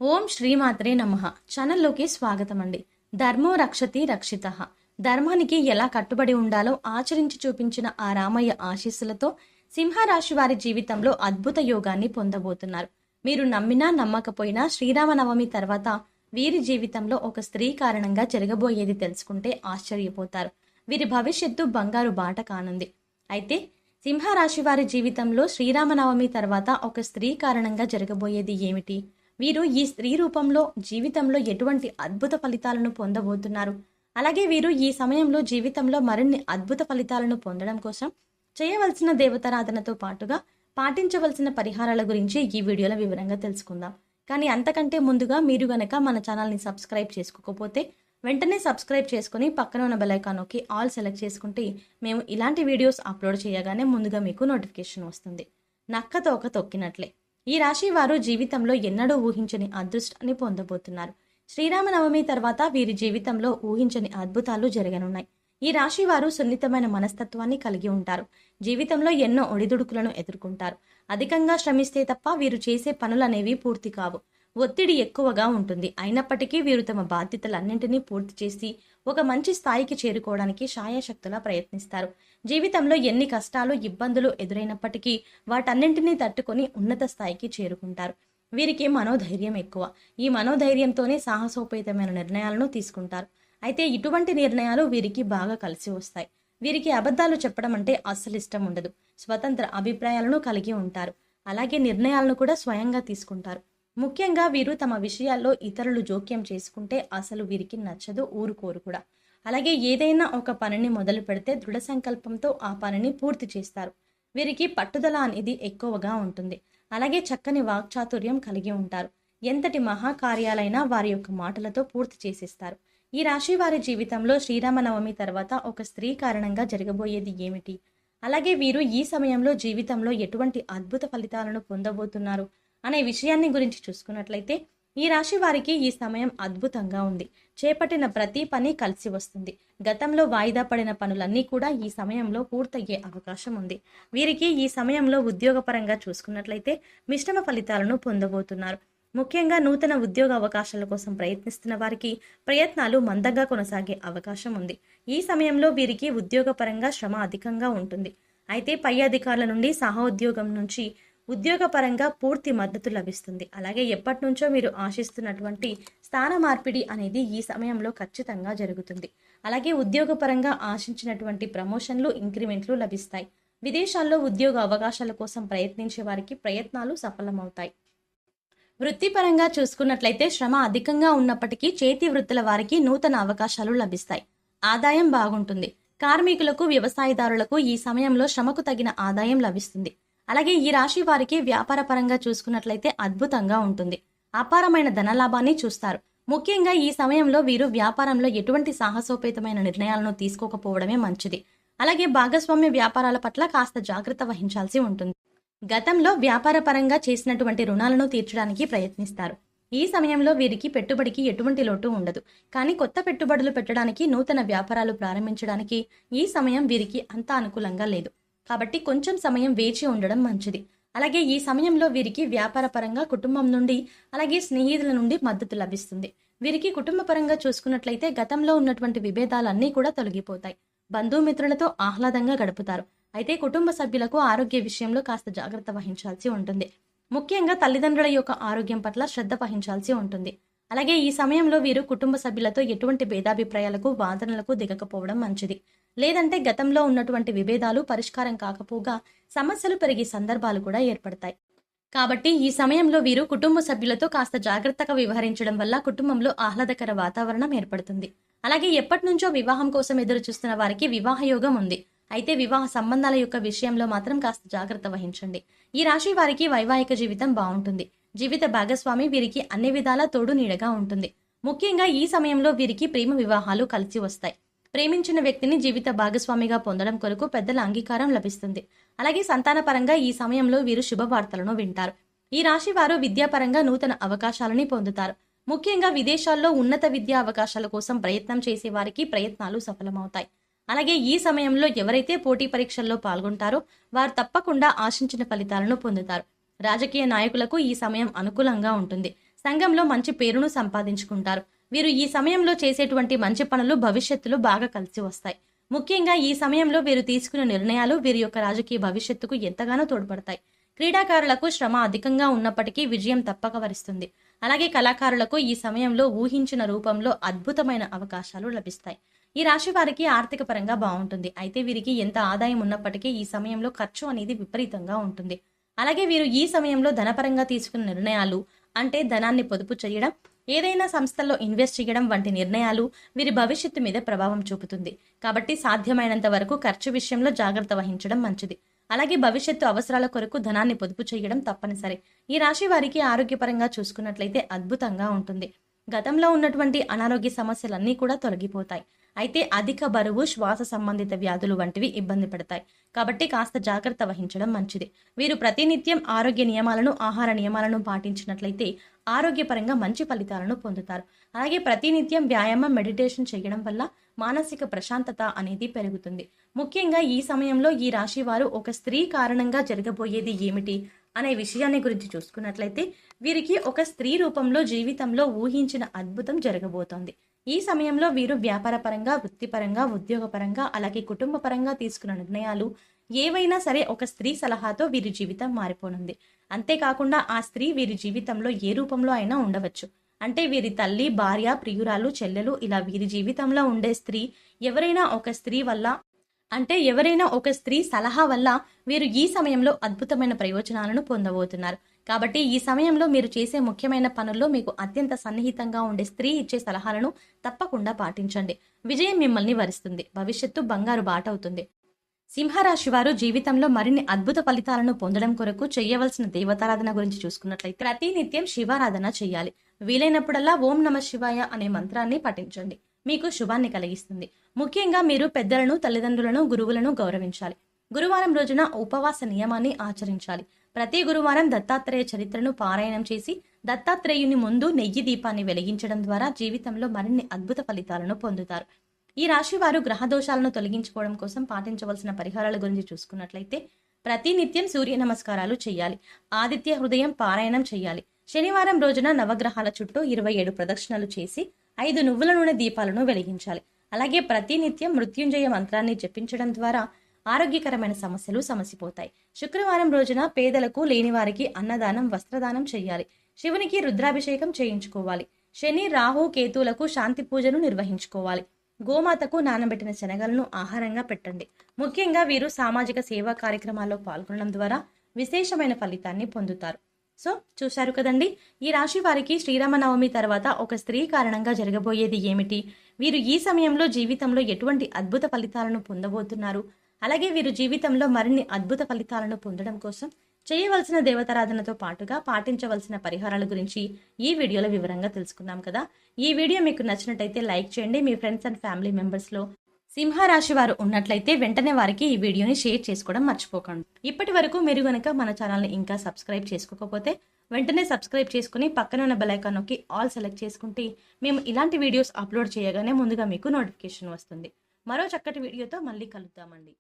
ఓం శ్రీమాత్రే నమః. ఛానల్లోకి స్వాగతం అండి. ధర్మో రక్షతి రక్షితః. ధర్మానికి ఎలా కట్టుబడి ఉండాలో ఆచరించి చూపించిన ఆ రామయ్య ఆశీస్సులతో సింహరాశి వారి జీవితంలో అద్భుత యోగాన్ని పొందబోతున్నారు. మీరు నమ్మినా నమ్మకపోయినా శ్రీరామనవమి తర్వాత వీరి జీవితంలో ఒక స్త్రీ కారణంగా జరగబోయేది తెలుసుకుంటే ఆశ్చర్యపోతారు. వీరి భవిష్యత్తు బంగారు బాట కానుంది. అయితే సింహరాశి వారి జీవితంలో శ్రీరామనవమి తర్వాత ఒక స్త్రీ కారణంగా జరగబోయేది ఏమిటి? వీరు ఈ స్త్రీ రూపంలో జీవితంలో ఎటువంటి అద్భుత ఫలితాలను పొందబోతున్నారు? అలాగే వీరు ఈ సమయంలో జీవితంలో మరిన్ని అద్భుత ఫలితాలను పొందడం కోసం చేయవలసిన దేవతారాధనతో పాటుగా పాటించవలసిన పరిహారాల గురించి ఈ వీడియోలో వివరంగా తెలుసుకుందాం. కానీ అంతకంటే ముందుగా మీరు గనక మన ఛానల్ని సబ్స్క్రైబ్ చేసుకోకపోతే వెంటనే సబ్స్క్రైబ్ చేసుకుని పక్కన ఉన్న బెల్ ఐకాన్ నొక్కి ఆల్ సెలెక్ట్ చేసుకుంటే మేము ఇలాంటి వీడియోస్ అప్లోడ్ చేయగానే ముందుగా మీకు నోటిఫికేషన్ వస్తుంది. నక్క తోక తొక్కినట్లే ఈ రాశి వారు జీవితంలో ఎన్నడూ ఊహించని అదృష్టాన్ని పొందబోతున్నారు. శ్రీరామనవమి తర్వాత వీరి జీవితంలో ఊహించని అద్భుతాలు జరగనున్నాయి. ఈ రాశి వారు సున్నితమైన మనస్తత్వాన్ని కలిగి ఉంటారు. జీవితంలో ఎన్నో ఒడిదుడుకులను ఎదుర్కొంటారు. అధికంగా శ్రమిస్తే తప్ప వీరు చేసే పనులనేవి పూర్తి కావు. ఒత్తిడి ఎక్కువగా ఉంటుంది. అయినప్పటికీ వీరు తమ బాధ్యతలన్నింటినీ పూర్తి చేసి ఒక మంచి స్థాయికి చేరుకోవడానికి శాయశక్తులా ప్రయత్నిస్తారు. జీవితంలో ఎన్ని కష్టాలు ఇబ్బందులు ఎదురైనప్పటికీ వాటన్నింటినీ తట్టుకొని ఉన్నత స్థాయికి చేరుకుంటారు. వీరికి మనోధైర్యం ఎక్కువ. ఈ మనోధైర్యంతోనే సాహసోపేతమైన నిర్ణయాలను తీసుకుంటారు. అయితే ఇటువంటి నిర్ణయాలు వీరికి బాగా కలిసి వస్తాయి. వీరికి అబద్ధాలు చెప్పడం అంటే అస్సలు ఇష్టం ఉండదు. స్వతంత్ర అభిప్రాయాలను కలిగి ఉంటారు. అలాగే నిర్ణయాలను కూడా స్వయంగా తీసుకుంటారు. ముఖ్యంగా వీరు తమ విషయాల్లో ఇతరులు జోక్యం చేసుకుంటే అసలు వీరికి నచ్చదు, ఊరుకోరు కూడా. అలాగే ఏదైనా ఒక పనిని మొదలు పెడితే దృఢ సంకల్పంతో ఆ పనిని పూర్తి చేస్తారు. వీరికి పట్టుదల అనేది ఎక్కువగా ఉంటుంది. అలాగే చక్కని వాక్చాతుర్యం కలిగి ఉంటారు. ఎంతటి మహాకార్యాలైనా వారి యొక్క మాటలతో పూర్తి చేసేస్తారు. ఈ రాశి వారి జీవితంలో శ్రీరామనవమి తర్వాత ఒక స్త్రీ కారణంగా జరగబోయేది ఏమిటి? అలాగే వీరు ఈ సమయంలో జీవితంలో ఎటువంటి అద్భుత ఫలితాలను పొందబోతున్నారు అనే విషయాన్ని గురించి చూసుకున్నట్లయితే ఈ రాశి వారికి ఈ సమయం అద్భుతంగా ఉంది. చేపట్టిన ప్రతి పని కలిసి వస్తుంది. గతంలో వాయిదా పడిన పనులన్నీ కూడా ఈ సమయంలో పూర్తయ్యే అవకాశం ఉంది. వీరికి ఈ సమయంలో ఉద్యోగపరంగా చూసుకున్నట్లయితే మిశ్రమ ఫలితాలను పొందబోతున్నారు. ముఖ్యంగా నూతన ఉద్యోగ అవకాశాల కోసం ప్రయత్నిస్తున్న వారికి ప్రయత్నాలు మందంగా కొనసాగే అవకాశం ఉంది. ఈ సమయంలో వీరికి ఉద్యోగపరంగా శ్రమ అధికంగా ఉంటుంది. అయితే పై అధికారుల నుండి సహోద్యోగం నుంచి ఉద్యోగపరంగా పూర్తి మద్దతు లభిస్తుంది. అలాగే ఎప్పటి నుంచో మీరు ఆశిస్తున్నటువంటి స్థాన మార్పిడి అనేది ఈ సమయంలో ఖచ్చితంగా జరుగుతుంది. అలాగే ఉద్యోగపరంగా ఆశించినటువంటి ప్రమోషన్లు, ఇంక్రిమెంట్లు లభిస్తాయి. విదేశాల్లో ఉద్యోగ అవకాశాల కోసం ప్రయత్నించే వారికి ప్రయత్నాలు సఫలమవుతాయి. వృత్తిపరంగా చూసుకున్నట్లయితే శ్రమ అధికంగా ఉన్నప్పటికీ చేతి వృత్తుల వారికి నూతన అవకాశాలు లభిస్తాయి. ఆదాయం బాగుంటుంది. కార్మికులకు, వ్యవసాయదారులకు ఈ సమయంలో శ్రమకు తగిన ఆదాయం లభిస్తుంది. అలాగే ఈ రాశి వారికి వ్యాపార పరంగా చూసుకున్నట్లయితే అద్భుతంగా ఉంటుంది. అపారమైన ధనలాభాన్ని చూస్తారు. ముఖ్యంగా ఈ సమయంలో వీరు వ్యాపారంలో ఎటువంటి సాహసోపేతమైన నిర్ణయాలను తీసుకోకపోవడమే మంచిది. అలాగే భాగస్వామ్య వ్యాపారాల పట్ల కాస్త జాగ్రత్త వహించాల్సి ఉంటుంది. గతంలో వ్యాపార పరంగా చేసినటువంటి రుణాలను తీర్చడానికి ప్రయత్నిస్తారు. ఈ సమయంలో వీరికి పెట్టుబడికి ఎటువంటి లోటు ఉండదు. కానీ కొత్త పెట్టుబడులు పెట్టడానికి, నూతన వ్యాపారాలు ప్రారంభించడానికి ఈ సమయం వీరికి అంత అనుకూలంగా లేదు. కాబట్టి కొంచెం సమయం వేచి ఉండడం మంచిది. అలాగే ఈ సమయంలో వీరికి వ్యాపార పరంగా కుటుంబం నుండి, అలాగే స్నేహితుల నుండి మద్దతు లభిస్తుంది. వీరికి కుటుంబ పరంగా చూసుకున్నట్లయితే గతంలో ఉన్నటువంటి విభేదాలన్నీ కూడా తొలగిపోతాయి. బంధుమిత్రులతో ఆహ్లాదంగా గడుపుతారు. అయితే కుటుంబ సభ్యులకు ఆరోగ్య విషయంలో కాస్త జాగ్రత్త వహించాల్సి ఉంటుంది. ముఖ్యంగా తల్లిదండ్రుల యొక్క ఆరోగ్యం పట్ల శ్రద్ధ వహించాల్సి ఉంటుంది. అలాగే ఈ సమయంలో వీరు కుటుంబ సభ్యులతో ఎటువంటి భేదాభిప్రాయాలకు, వాదనలకు దిగకపోవడం మంచిది. లేదంటే గతంలో ఉన్నటువంటి విభేదాలు పరిష్కారం కాకపోగా సమస్యలు పెరిగే సందర్భాలు కూడా ఏర్పడతాయి. కాబట్టి ఈ సమయంలో వీరు కుటుంబ సభ్యులతో కాస్త జాగ్రత్తగా వ్యవహరించడం వల్ల కుటుంబంలో ఆహ్లాదకర వాతావరణం ఏర్పడుతుంది. అలాగే ఎప్పటి నుంచో వివాహం కోసం ఎదురు చూస్తున్న వారికి వివాహ యోగం ఉంది. అయితే వివాహ సంబంధాల యొక్క విషయంలో మాత్రం కాస్త జాగ్రత్త వహించండి. ఈ రాశి వారికి వైవాహిక జీవితం బాగుంటుంది. జీవిత భాగస్వామి వీరికి అన్ని విధాలా తోడు నీడగా ఉంటుంది. ముఖ్యంగా ఈ సమయంలో వీరికి ప్రేమ వివాహాలు కలిసి వస్తాయి. ప్రేమించిన వ్యక్తిని జీవిత భాగస్వామిగా పొందడం కొరకు పెద్దల అంగీకారం లభిస్తుంది. అలాగే సంతానపరంగా ఈ సమయంలో వీరు శుభవార్తలను వింటారు. ఈ రాశి వారు విద్యాపరంగా నూతన అవకాశాలని పొందుతారు. ముఖ్యంగా విదేశాల్లో ఉన్నత విద్యా అవకాశాల కోసం ప్రయత్నం చేసే వారికి ప్రయత్నాలు సఫలమవుతాయి. అలాగే ఈ సమయంలో ఎవరైతే పోటీ పరీక్షల్లో పాల్గొంటారో వారు తప్పకుండా ఆశించిన ఫలితాలను పొందుతారు. రాజకీయ నాయకులకు ఈ సమయం అనుకూలంగా ఉంటుంది. సంఘంలో మంచి పేరును సంపాదించుకుంటారు. వీరు ఈ సమయంలో చేసేటువంటి మంచి పనులు భవిష్యత్తులో బాగా కలిసి వస్తాయి. ముఖ్యంగా ఈ సమయంలో వీరు తీసుకునే నిర్ణయాలు వీరి యొక్క రాజకీయ భవిష్యత్తుకు ఎంతగానో తోడ్పడతాయి. క్రీడాకారులకు శ్రమ అధికంగా ఉన్నప్పటికీ విజయం తప్పక వరిస్తుంది. అలాగే కళాకారులకు ఈ సమయంలో ఊహించిన రూపంలో అద్భుతమైన అవకాశాలు లభిస్తాయి. ఈ రాశి వారికి ఆర్థిక పరంగా బాగుంటుంది. అయితే వీరికి ఎంత ఆదాయం ఉన్నప్పటికీ ఈ సమయంలో ఖర్చు అనేది విపరీతంగా ఉంటుంది. అలాగే వీరు ఈ సమయంలో ధనపరంగా తీసుకున్న నిర్ణయాలు అంటే ధనాన్ని పొదుపు చేయడం, ఏదైనా సంస్థల్లో ఇన్వెస్ట్ చేయడం వంటి నిర్ణయాలు వీరి భవిష్యత్తు మీద ప్రభావం చూపుతుంది. కాబట్టి సాధ్యమైనంత వరకు ఖర్చు విషయంలో జాగ్రత్త వహించడం మంచిది. అలాగే భవిష్యత్తు అవసరాల కొరకు ధనాన్ని పొదుపు చేయడం తప్పనిసరి. ఈ రాశి వారికి ఆరోగ్యపరంగా చూసుకున్నట్లయితే అద్భుతంగా ఉంటుంది. గతంలో ఉన్నటువంటి అనారోగ్య సమస్యలన్నీ కూడా తొలగిపోతాయి. అయితే అధిక బరువు, శ్వాస సంబంధిత వ్యాధులు వంటివి ఇబ్బంది పడతాయి. కాబట్టి కాస్త జాగ్రత్త వహించడం మంచిది. వీరు ప్రతినిత్యం ఆరోగ్య నియమాలను, ఆహార నియమాలను పాటించినట్లయితే ఆరోగ్యపరంగా మంచి ఫలితాలను పొందుతారు. అలాగే ప్రతినిత్యం వ్యాయామం, మెడిటేషన్ చేయడం వల్ల మానసిక ప్రశాంతత అనేది పెరుగుతుంది. ముఖ్యంగా ఈ సమయంలో ఈ రాశి వారు ఒక స్త్రీ కారణంగా జరగబోయేది ఏమిటి అనే విషయాన్ని గురించి చూసుకున్నట్లయితే వీరికి ఒక స్త్రీ రూపంలో జీవితంలో ఊహించిన అద్భుతం జరగబోతోంది. ఈ సమయంలో వీరు వ్యాపారపరంగా, వృత్తిపరంగా, ఉద్యోగపరంగా, అలాగే కుటుంబపరంగా తీసుకున్న నిర్ణయాలు ఏవైనా సరే ఒక స్త్రీ సలహాతో వీరి జీవితం మారిపోనుంది. అంతేకాకుండా ఆ స్త్రీ వీరి జీవితంలో ఏ రూపంలో అయినా ఉండవచ్చు. అంటే వీరి తల్లి, భార్య, ప్రియురాలు, చెల్లెలు ఇలా వీరి జీవితంలో ఉండే స్త్రీ ఎవరైనా ఒక స్త్రీ సలహా వల్ల వీరు ఈ సమయంలో అద్భుతమైన ప్రయోజనాలను పొందబోతున్నారు. కాబట్టి ఈ సమయంలో మీరు చేసే ముఖ్యమైన పనుల్లో మీకు అత్యంత సన్నిహితంగా ఉండే స్త్రీ ఇచ్చే సలహాలను తప్పకుండా పాటించండి. విజయం మిమ్మల్ని వరిస్తుంది. భవిష్యత్తు బంగారు బాట అవుతుంది. సింహరాశి వారు జీవితంలో మరిన్ని అద్భుత ఫలితాలను పొందడం కొరకు చేయవలసిన దేవతారాధన గురించి చూసుకున్నట్లయితే ప్రతినిత్యం శివారాధన చేయాలి. వీలైనప్పుడల్లా ఓం నమ శివాయ అనే మంత్రాన్ని పఠించండి. మీకు శుభాన్ని కలిగిస్తుంది. ముఖ్యంగా మీరు పెద్దలను, తల్లిదండ్రులను, గురువులను గౌరవించాలి. గురువారం రోజున ఉపవాస నియమాన్ని ఆచరించాలి. ప్రతి గురువారం దత్తాత్రేయ చరిత్రను పారాయణం చేసి దత్తాత్రేయుని ముందు నెయ్యి దీపాన్ని వెలిగించడం ద్వారా జీవితంలో మరిన్ని అద్భుత ఫలితాలను పొందుతారు. ఈ రాశి వారు గ్రహ దోషాలను తొలగించుకోవడం కోసం పాటించవలసిన పరిహారాల గురించి చూసుకున్నట్లయితే ప్రతినిత్యం సూర్య నమస్కారాలు చేయాలి. ఆదిత్య హృదయం పారాయణం చేయాలి. శనివారం రోజున నవగ్రహాల చుట్టూ 27 ప్రదక్షిణలు చేసి 5 నువ్వుల నూనె దీపాలను వెలిగించాలి. అలాగే ప్రతినిత్యం మృత్యుంజయ మంత్రాన్ని జపించడం ద్వారా ఆరోగ్యకరమైన సమస్యలు సమసిపోతాయి. శుక్రవారం రోజున పేదలకు, లేని వారికి అన్నదానం, వస్త్రదానం చేయాలి. శివునికి రుద్రాభిషేకం చేయించుకోవాలి. శని, రాహు, కేతువులకు శాంతి పూజను నిర్వహించుకోవాలి. గోమాతకు నానబెట్టిన శనగలను ఆహారంగా పెట్టండి. ముఖ్యంగా వీరు సామాజిక సేవా కార్యక్రమాల్లో పాల్గొనడం ద్వారా విశేషమైన ఫలితాన్ని పొందుతారు. సో చూశారు కదండి, ఈ రాశి వారికి శ్రీరామనవమి తర్వాత ఒక స్త్రీ కారణంగా జరగబోయేది ఏమిటి, వీరు ఈ సమయంలో జీవితంలో ఎటువంటి అద్భుత ఫలితాలను పొందబోతున్నారు, అలాగే వీరు జీవితంలో మరిన్ని అద్భుత ఫలితాలను పొందడం కోసం చేయవలసిన దేవతారాధనతో పాటుగా పాటించవలసిన పరిహారాల గురించి ఈ వీడియోలో వివరంగా తెలుసుకున్నాం కదా. ఈ వీడియో మీకు నచ్చినట్టయితే లైక్ చేయండి. మీ ఫ్రెండ్స్ అండ్ ఫ్యామిలీ మెంబర్స్లో సింహరాశి వారు ఉన్నట్లయితే వెంటనే వారికి ఈ వీడియోని షేర్ చేసుకోవడం మర్చిపోకండి. ఇప్పటి వరకు మీరు గనక మన ఛానల్ని ఇంకా సబ్స్క్రైబ్ చేసుకోకపోతే వెంటనే సబ్స్క్రైబ్ చేసుకుని పక్కన ఉన్న బెల్ ఐకాన్ నొక్కి ఆల్ సెలెక్ట్ చేసుకుంటే మేము ఇలాంటి వీడియోస్ అప్లోడ్ చేయగానే ముందుగా మీకు నోటిఫికేషన్ వస్తుంది. మరో చక్కటి వీడియోతో మళ్ళీ కలుద్దామండి.